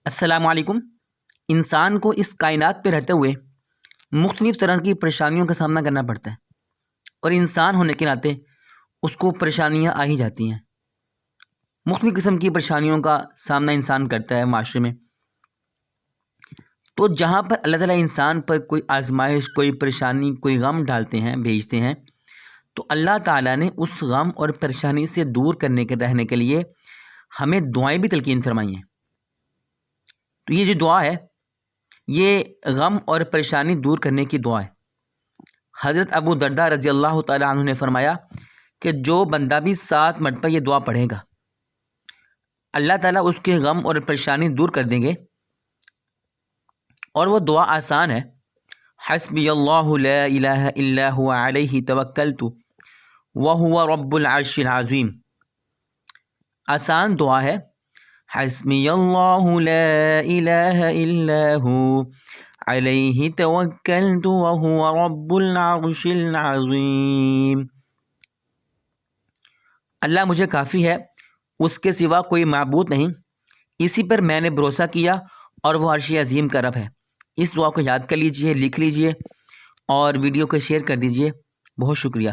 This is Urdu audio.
السلام علیکم۔ انسان کو اس کائنات پہ رہتے ہوئے مختلف طرح کی پریشانیوں کا سامنا کرنا پڑتا ہے، اور انسان ہونے کے ناطے اس کو پریشانیاں آ ہی جاتی ہیں۔ مختلف قسم کی پریشانیوں کا سامنا انسان کرتا ہے معاشرے میں۔ تو جہاں پر اللہ تعالیٰ انسان پر کوئی آزمائش، کوئی پریشانی، کوئی غم ڈالتے ہیں، بھیجتے ہیں، تو اللہ تعالیٰ نے اس غم اور پریشانی سے دور کرنے کے رہنے کے لیے ہمیں دعائیں بھی تلقین فرمائی ہیں۔ تو یہ جو دعا ہے، یہ غم اور پریشانی دور کرنے کی دعا ہے۔ حضرت ابو درداء رضی اللہ تعالیٰ عنہ نے فرمایا کہ جو بندہ بھی 7 مرتبہ یہ دعا پڑھے گا، اللہ تعالیٰ اس کے غم اور پریشانی دور کر دیں گے۔ اور وہ دعا آسان ہے، حسبی اللہ لا الہ الا هو علیہ توکلت وہو رب العرش العظیم۔ آسان دعا ہے، حسبی اللہ لا الہ الا هو علیہ توکلت وہو رب العرش العظیم۔ اللہ مجھے کافی ہے، اس کے سوا کوئی معبود نہیں، اسی پر میں نے بھروسہ کیا اور وہ عرش عظیم کا رب ہے۔ اس دعا کو یاد کر لیجئے، لکھ لیجئے اور ویڈیو کو شیئر کر دیجئے۔ بہت شکریہ۔